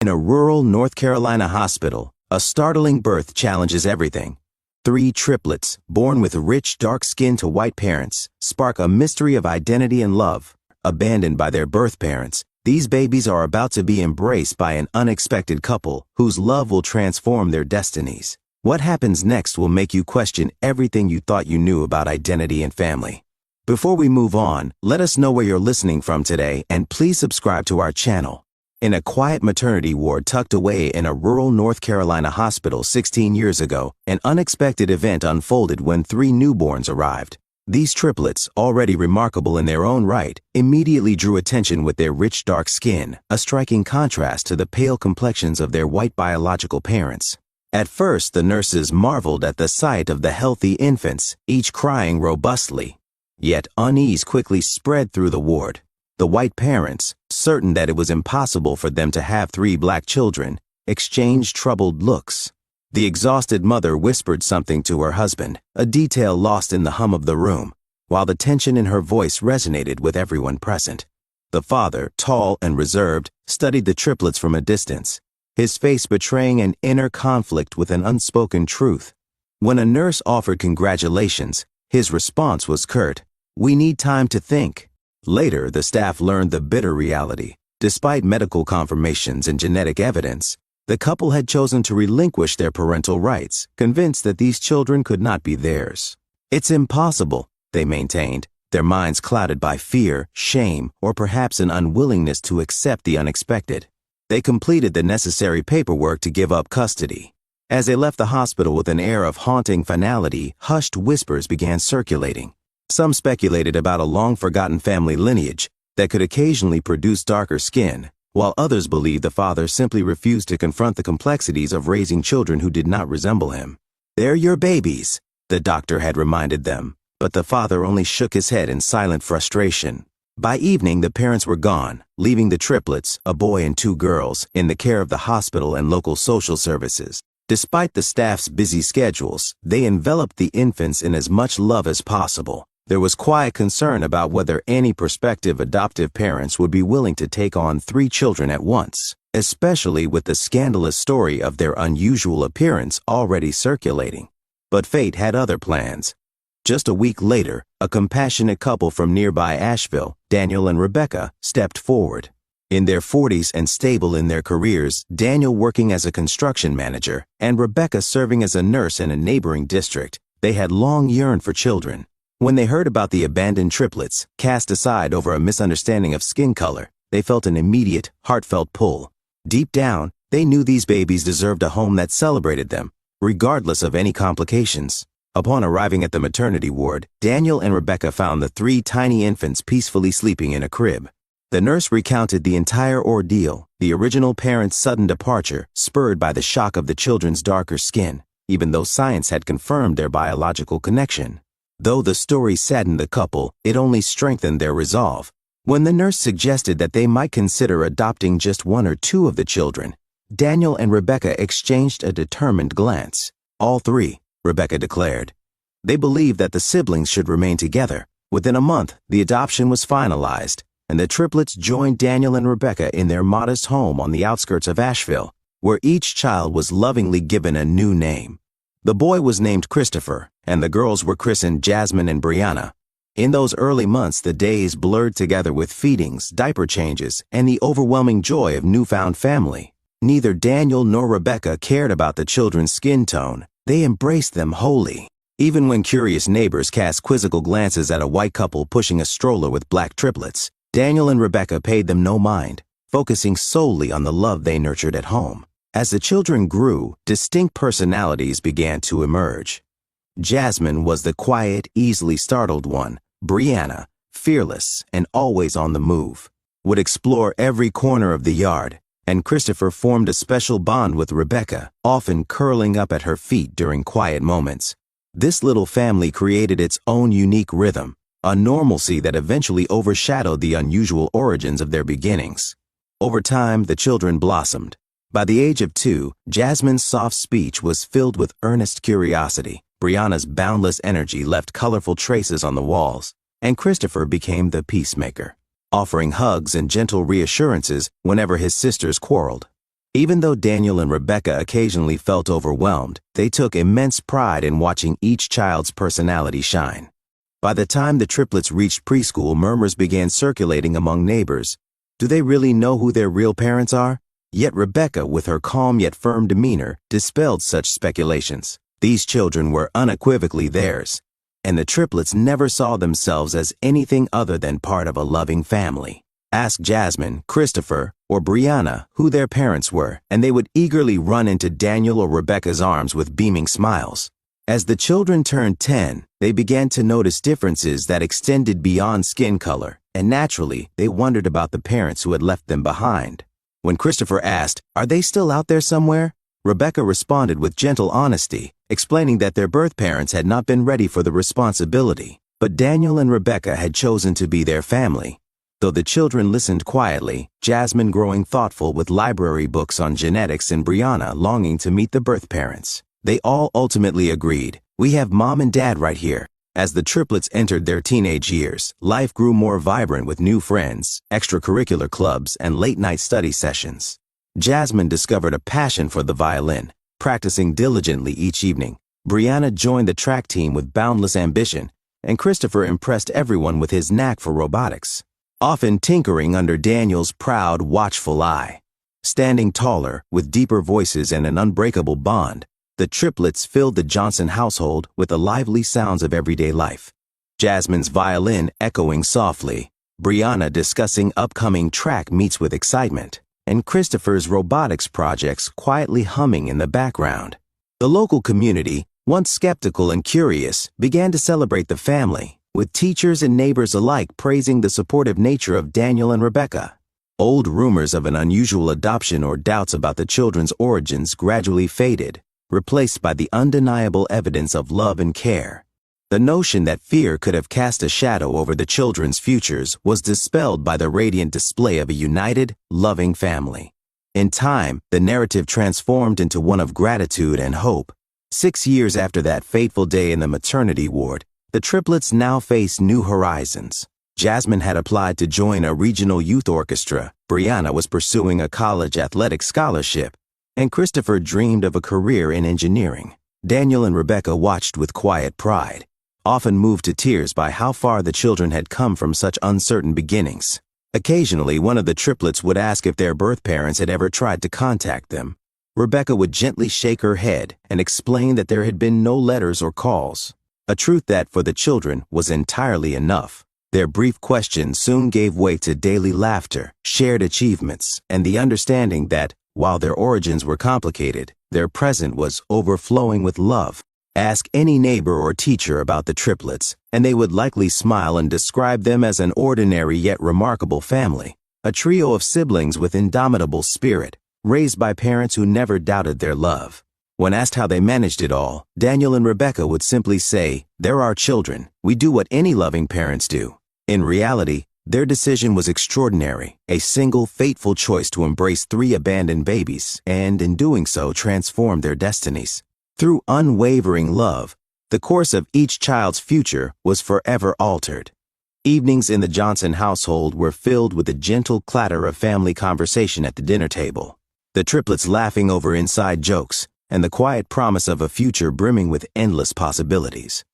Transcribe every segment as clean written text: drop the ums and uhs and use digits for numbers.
In a rural North Carolina hospital, a startling birth challenges everything. 3 triplets, born with rich dark skin to white parents, spark a mystery of identity and love. Abandoned by their birth parents, these babies are about to be embraced by an unexpected couple whose love will transform their destinies. What happens next will make you question everything you thought you knew about identity and family. Before we move on, let us know where you're listening from today, and please subscribe to our channel. In a quiet maternity ward tucked away in a rural North Carolina hospital 16 years ago, an unexpected event unfolded when 3 newborns arrived. These triplets, already remarkable in their own right, immediately drew attention with their rich dark skin, a striking contrast to the pale complexions of their white biological parents. At first, the nurses marveled at the sight of the healthy infants, each crying robustly. Yet unease quickly spread through the ward. The white parents, certain that it was impossible for them to have 3 black children, exchanged troubled looks. The exhausted mother whispered something to her husband, a detail lost in the hum of the room, while the tension in her voice resonated with everyone present. The father, tall and reserved, studied the triplets from a distance, his face betraying an inner conflict with an unspoken truth. When a nurse offered congratulations, his response was curt, "We need time to think." Later, the staff learned the bitter reality. Despite medical confirmations and genetic evidence, the couple had chosen to relinquish their parental rights, convinced that these children could not be theirs. "It's impossible," they maintained, their minds clouded by fear, shame, or perhaps an unwillingness to accept the unexpected. They completed the necessary paperwork to give up custody. As they left the hospital with an air of haunting finality, hushed whispers began circulating. Some speculated about a long-forgotten family lineage that could occasionally produce darker skin, while others believed the father simply refused to confront the complexities of raising children who did not resemble him. "They're your babies," the doctor had reminded them, but the father only shook his head in silent frustration. By evening, the parents were gone, leaving the triplets, a boy and 2 girls, in the care of the hospital and local social services. Despite the staff's busy schedules, they enveloped the infants in as much love as possible. There was quiet concern about whether any prospective adoptive parents would be willing to take on 3 children at once, especially with the scandalous story of their unusual appearance already circulating. But fate had other plans. Just a week later, a compassionate couple from nearby Asheville, Daniel and Rebecca, stepped forward. In their 40s and stable in their careers, Daniel working as a construction manager and Rebecca serving as a nurse in a neighboring district, they had long yearned for children. When they heard about the abandoned triplets, cast aside over a misunderstanding of skin color, they felt an immediate, heartfelt pull. Deep down, they knew these babies deserved a home that celebrated them, regardless of any complications. Upon arriving at the maternity ward, Daniel and Rebecca found the 3 tiny infants peacefully sleeping in a crib. The nurse recounted the entire ordeal, the original parents' sudden departure, spurred by the shock of the children's darker skin, even though science had confirmed their biological connection. Though the story saddened the couple, it only strengthened their resolve. When the nurse suggested that they might consider adopting just 1 or 2 of the children, Daniel and Rebecca exchanged a determined glance. "All 3, Rebecca declared. They believed that the siblings should remain together. Within a month, the adoption was finalized, and the triplets joined Daniel and Rebecca in their modest home on the outskirts of Asheville, where each child was lovingly given a new name. The boy was named Christopher, and the girls were christened Jasmine and Brianna. In those early months, the days blurred together with feedings, diaper changes, and the overwhelming joy of newfound family. Neither Daniel nor Rebecca cared about the children's skin tone. They embraced them wholly. Even when curious neighbors cast quizzical glances at a white couple pushing a stroller with black triplets, Daniel and Rebecca paid them no mind, focusing solely on the love they nurtured at home. As the children grew, distinct personalities began to emerge. Jasmine was the quiet, easily startled one. Brianna, fearless and always on the move, would explore every corner of the yard, and Christopher formed a special bond with Rebecca, often curling up at her feet during quiet moments. This little family created its own unique rhythm, a normalcy that eventually overshadowed the unusual origins of their beginnings. Over time, the children blossomed. By the age of 2, Jasmine's soft speech was filled with earnest curiosity. Brianna's boundless energy left colorful traces on the walls, and Christopher became the peacemaker, offering hugs and gentle reassurances whenever his sisters quarreled. Even though Daniel and Rebecca occasionally felt overwhelmed, they took immense pride in watching each child's personality shine. By the time the triplets reached preschool, murmurs began circulating among neighbors. Do they really know who their real parents are? Yet Rebecca, with her calm yet firm demeanor, dispelled such speculations. These children were unequivocally theirs, and the triplets never saw themselves as anything other than part of a loving family. Ask Jasmine, Christopher, or Brianna who their parents were, and they would eagerly run into Daniel or Rebecca's arms with beaming smiles. As the children turned 10, they began to notice differences that extended beyond skin color, and naturally, they wondered about the parents who had left them behind. When Christopher asked, "Are they still out there somewhere?" Rebecca responded with gentle honesty, explaining that their birth parents had not been ready for the responsibility. But Daniel and Rebecca had chosen to be their family. Though the children listened quietly, Jasmine growing thoughtful with library books on genetics and Brianna longing to meet the birth parents, they all ultimately agreed, "We have Mom and Dad right here." As the triplets entered their teenage years, life grew more vibrant with new friends, extracurricular clubs, and late-night study sessions. Jasmine discovered a passion for the violin, practicing diligently each evening. Brianna joined the track team with boundless ambition, and Christopher impressed everyone with his knack for robotics, often tinkering under Daniel's proud, watchful eye. Standing taller, with deeper voices and an unbreakable bond, the triplets filled the Johnson household with the lively sounds of everyday life. Jasmine's violin echoing softly, Brianna discussing upcoming track meets with excitement, and Christopher's robotics projects quietly humming in the background. The local community, once skeptical and curious, began to celebrate the family, with teachers and neighbors alike praising the supportive nature of Daniel and Rebecca. Old rumors of an unusual adoption or doubts about the children's origins gradually faded, replaced by the undeniable evidence of love and care. The notion that fear could have cast a shadow over the children's futures was dispelled by the radiant display of a united, loving family. In time, the narrative transformed into one of gratitude and hope. 6 years after that fateful day in the maternity ward, the triplets now faced new horizons. Jasmine had applied to join a regional youth orchestra, Brianna was pursuing a college athletic scholarship, and Christopher dreamed of a career in engineering. Daniel and Rebecca watched with quiet pride, often moved to tears by how far the children had come from such uncertain beginnings. Occasionally, one of the triplets would ask if their birth parents had ever tried to contact them. Rebecca would gently shake her head and explain that there had been no letters or calls, a truth that, for the children, was entirely enough. Their brief questions soon gave way to daily laughter, shared achievements, and the understanding that, while their origins were complicated, their present was overflowing with love. Ask any neighbor or teacher about the triplets, and they would likely smile and describe them as an ordinary yet remarkable family, a trio of siblings with indomitable spirit, raised by parents who never doubted their love. When asked how they managed it all, Daniel and Rebecca would simply say, "They're our children. We do what any loving parents do." In reality, their decision was extraordinary, a single fateful choice to embrace 3 abandoned babies, and in doing so transform their destinies. Through unwavering love, the course of each child's future was forever altered. Evenings in the Johnson household were filled with the gentle clatter of family conversation at the dinner table, the triplets laughing over inside jokes, and the quiet promise of a future brimming with endless possibilities.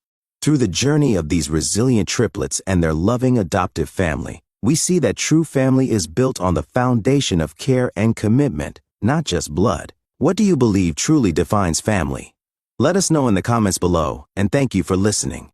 Through the journey of these resilient triplets and their loving adoptive family, we see that true family is built on the foundation of care and commitment, not just blood. What do you believe truly defines family? Let us know in the comments below, and thank you for listening.